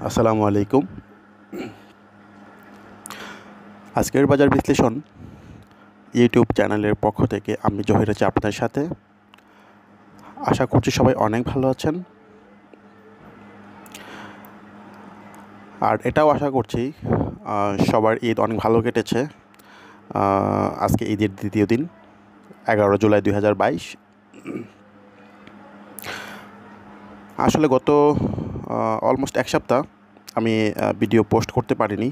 আসসালামু আলাইকুম। আজকের বাজার বিশ্লেষণ ইউটিউব চ্যানেলের পক্ষ থেকে আমি জহির আছি আপনাদের সাথে। আশা করছি সবাই অনেক ভালো আছেন, আর এটাও আশা করছি সবার ঈদ অনেক ভালো কেটেছে। আজকে ঈদের দ্বিতীয় দিন, 11 জুলাই 2022। আসলে গত অলমোস্ট এক সপ্তাহ আমি ভিডিও পোস্ট করতে পারিনি,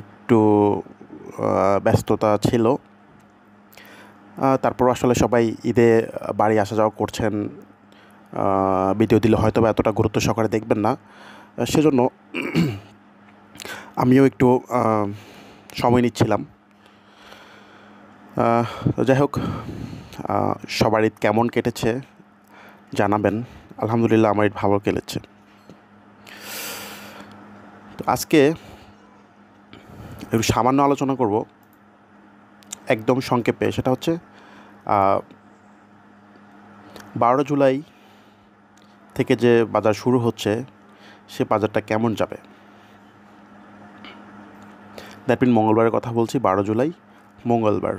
একটু ব্যস্ততা ছিল। তারপর আসলে সবাই ঈদে বাড়ি আসা যাওয়া করছেন, ভিডিও দিলে হয়তো বা এতটা গুরুত্ব সহকারে দেখবেন না, সেজন্য আমিও একটু সময় নিচ্ছিলাম। যাই হোক, সবার ঈদ কেমন কেটেছে জানাবেন। আলহামদুলিল্লাহ, আমার ঈদ ভালো কেটেছে। তো আজকে একটু সামান্য আলোচনা করব, একদম সংক্ষেপে। সেটা হচ্ছে 12 জুলাই থেকে যে বাজার শুরু হচ্ছে, সে বাজারটা কেমন যাবে। দ্যাট মিন মঙ্গলবারের কথা বলছি, 12 জুলাই মঙ্গলবার।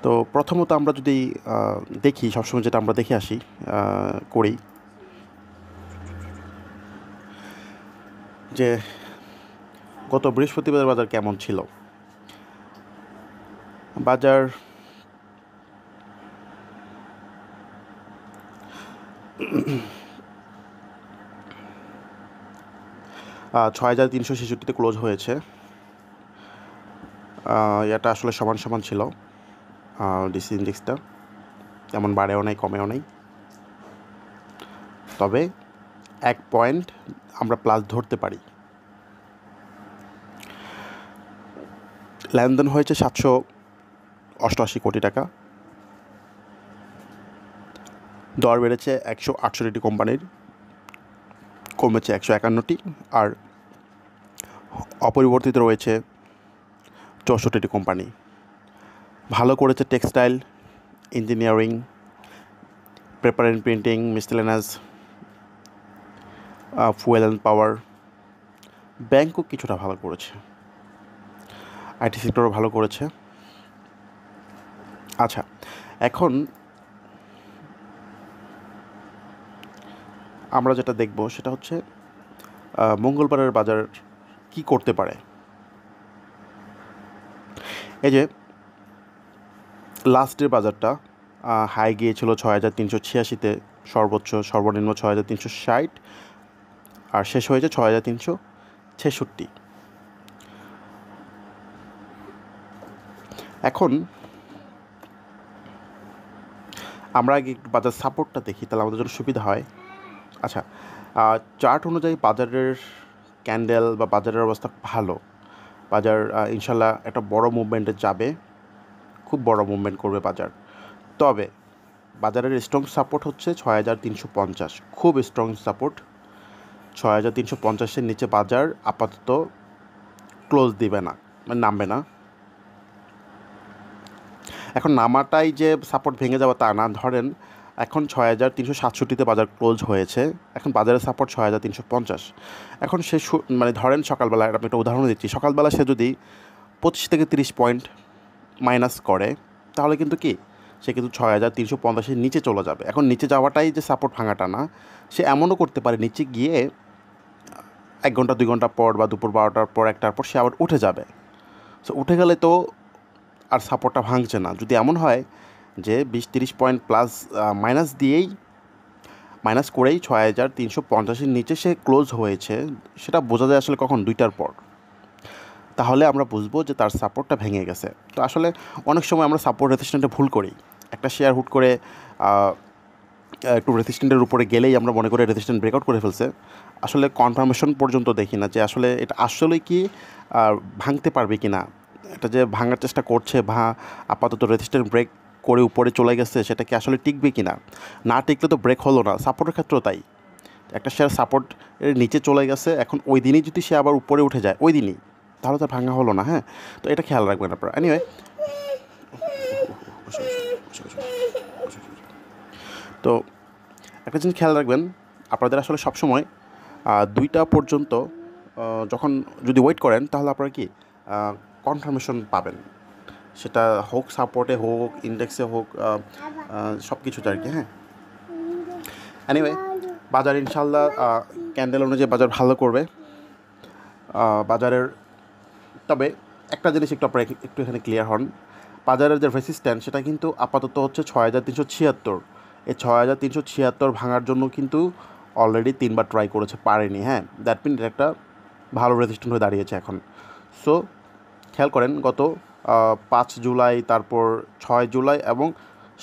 তো প্রথমত আমরা যদি দেখি, সবসময় যেটা আমরা দেখে আসি করি, যে গত বৃহস্পতিবার বাজার কেমন ছিল। বাজার 6,366-তে ক্লোজ হয়েছে। এটা আসলে সমান সমান ছিল। ডিসি ইন্ডেক্সটা তেমন বাড়েও নাই, কমেও নাই, তবে 1 পয়েন্ট আমরা প্লাস ধরতে পারি। লেনদেন হয়েছে 788 কোটি টাকা। দর বেড়েছে 168টি কোম্পানির, কমেছে 151টি, আর অপরিবর্তিত রয়েছে 64টি কোম্পানি। ভালো করেছে textile, engineering, paper and printing, miscellaneous, fuel and power. ব্যাংকও কিছুটা ভালো করেছে, আইটি সেক্টরও ভালো করেছে। আচ্ছা, এখন আমরা যেটা দেখব সেটা হচ্ছে মঙ্গলবারের বাজার কি করতে পারে। এই যে লাস্টের বাজারটা হাই গিয়েছিল 6,386-তে, সর্বনিম্ন 6,360, আর শেষ হয়েছে 6,366। এখন আমরা আগে একটু বাজার সাপোর্টটা দেখি, তাহলে আমাদের জন্য সুবিধা হয়। আচ্ছা, চার্ট অনুযায়ী বাজারের ক্যান্ডেল বা বাজারের অবস্থা ভালো। বাজার ইনশাল্লাহ একটা বড় মুভমেন্টে যাবে, খুব বড় মুভমেন্ট করবে বাজার। তবে বাজারের স্ট্রং সাপোর্ট হচ্ছে 6,350, খুব স্ট্রং সাপোর্ট। 6,350-এর নিচে বাজার আপাতত ক্লোজ দিবে না, মানে নামবে না। এখন নামাটাই যে সাপোর্ট ভেঙে যাওয়া তা না। ধরেন এখন 6,367-তে বাজার ক্লোজ হয়েছে, এখন বাজারের সাপোর্ট 6,350। এখন সে মানে ধরেন সকালবেলা, আমি একটা উদাহরণ দিচ্ছি, সকালবেলা সে যদি 25 থেকে 30 পয়েন্ট মাইনাস করে, তাহলে কিন্তু কি সে কিন্তু 6,350-এর নিচে চলে যাবে। এখন নিচে যাওয়াটাই যে সাপোর্ট ভাঙাটা না, সে এমনও করতে পারে নিচে গিয়ে 1 ঘন্টা 2 ঘন্টা পর বা দুপুর 12টার পর 1টার পর সে আবার উঠে যাবে। সো উঠে গেলে তো আর সাপোর্টটা ভাঙছে না। যদি এমন হয় যে 20-30 পয়েন্ট প্লাস মাইনাস করেই 6,350-এর নিচে সে ক্লোজ হয়েছে, সেটা বোঝা যায় আসলে কখন, 2টার পর। তাহলে আমরা বুঝবো যে তার সাপোর্টটা ভেঙে গেছে। তো আসলে অনেক সময় আমরা সাপোর্ট রেজিস্ট্যান্টে ভুল করি। একটা শেয়ার হুট করে একটু রেজিস্ট্যান্টের উপরে গেলেই আমরা মনে করি রেজিস্ট্যান্ট ব্রেকআউট করে ফেলছে। আসলে কনফার্মেশন পর্যন্ত দেখি না যে আসলে এটা আসলেই কি ভাঙতে পারবে কি না। এটা যে ভাঙার চেষ্টা করছে বা আপাতত রেজিস্ট্যান্ট ব্রেক করে উপরে চলে গেছে, সেটা কি আসলে টিকবে কি না। না টিকলে তো ব্রেক হলো না। সাপোর্টের ক্ষেত্রেও তাই, একটা শেয়ার সাপোর্টের নিচে চলে গেছে, এখন ওই দিনই যদি সে আবার উপরে উঠে যায় ওই দিনই, তাহলে তো ভাঙা হলো না। হ্যাঁ, তো এটা খেয়াল রাখবেন আপনারা। এনিওয়ে, তো একটা জিনিস খেয়াল রাখবেন, আপনাদের আসলে সবসময় 2টা পর্যন্ত যখন যদি ওয়েট করেন তাহলে আপনারা কি কনফার্মেশন পাবেন, সেটা হোক সাপোর্টে হোক ইন্ডেক্সে হোক সব কিছুতে আর কি। হ্যাঁ, এনিওয়ে বাজার ইনশাল্লাহ ক্যান্ডেল অনুযায়ী বাজার ভালো করবে বাজারের। তবে একটা জিনিস একটু আপনারা একটু এখানে ক্লিয়ার হন, বাজারের যে রেসিস্ট্যান্স সেটা কিন্তু আপাতত হচ্ছে 6376। এই 6376 ভাঙার জন্য কিন্তু অলরেডি 3বার ট্রাই করেছে, পারেনি। হ্যাঁ, দ্যাট মিন এটা একটা ভালো রেজিস্ট্যান্ট হয়ে দাঁড়িয়েছে এখন। সো খেয়াল করেন গত 5 জুলাই, তারপর 6 জুলাই এবং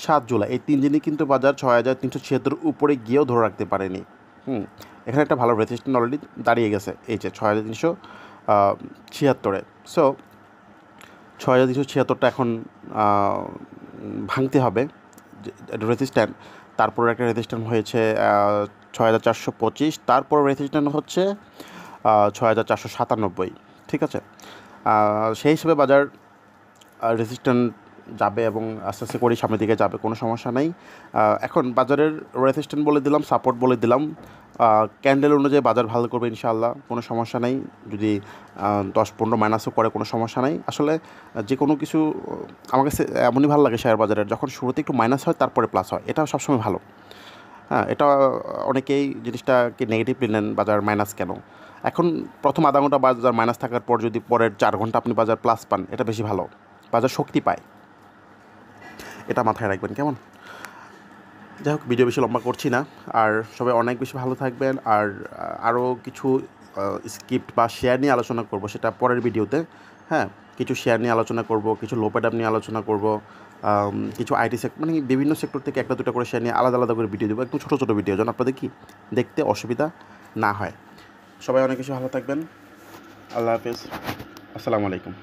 7 জুলাই এই 3 দিনই কিন্তু বাজার 6376 উপরে গিয়েও ধরে রাখতে পারেনি। এখানে একটা ভালো রেজিস্ট্যান্ট অলরেডি দাঁড়িয়ে গেছে এই যে 6376-এ। সো 6376টা এখন ভাঙতে হবে রেজিস্ট্যান্ট। তারপর একটা রেজিস্ট্যান্ট হয়েছে 6425, তারপর রেজিস্ট্যান্ট হচ্ছে 6497। ঠিক আছে, সেই হিসেবে বাজার রেজিস্ট্যান্ট যাবে এবং আস্তে আস্তে করে সামনের দিকে যাবে, কোনো সমস্যা নেই। এখন বাজারের রেজিস্ট্যান্ট বলে দিলাম, সাপোর্ট বলে দিলাম, ক্যান্ডেল অনুযায়ী বাজার ভালো করবে ইনশাআল্লাহ, কোনো সমস্যা নেই। যদি 10-15 মাইনাসও করে কোনো সমস্যা নেই। আসলে যে কোনো কিছু আমার কাছে এমনই ভালো লাগে শেয়ার বাজারের, যখন শুরুতে একটু মাইনাস হয় তারপরে প্লাস হয়, এটা সবসময় ভালো। হ্যাঁ, এটা অনেকেই জিনিসটাকে নেগেটিভলি নেন, বাজার মাইনাস কেন। এখন প্রথম আধা ঘন্টা বাজার মাইনাস থাকার পর যদি পরের 4 ঘন্টা আপনি বাজার প্লাস পান, এটা বেশি ভালো, বাজার শক্তি পায়, এটা মাথায় রাখবেন কেমন। যাই হোক, ভিডিও বেশি লম্বা করছি না, আর সবাই অনেক বেশি ভালো থাকবেন। আর আরও কিছু স্ক্রিপ্ট বা শেয়ার নিয়ে আলোচনা করব, সেটা পরের ভিডিওতে। হ্যাঁ, কিছু শেয়ার নিয়ে আলোচনা করব, কিছু লো প্যাড নিয়ে আলোচনা করব, কিছু আইটি সেক্টর, মানে বিভিন্ন সেক্টর থেকে একটা দুটো করে শেয়ার নিয়ে আলাদা আলাদা করে ভিডিও দেবো, একটু ছোটো ছোটো ভিডিও, যেন আপনাদের কি দেখতে অসুবিধা না হয়। সবাই অনেক বেশি ভালো থাকবেন। আল্লাহ হাফেজ, আসসালামু আলাইকুম।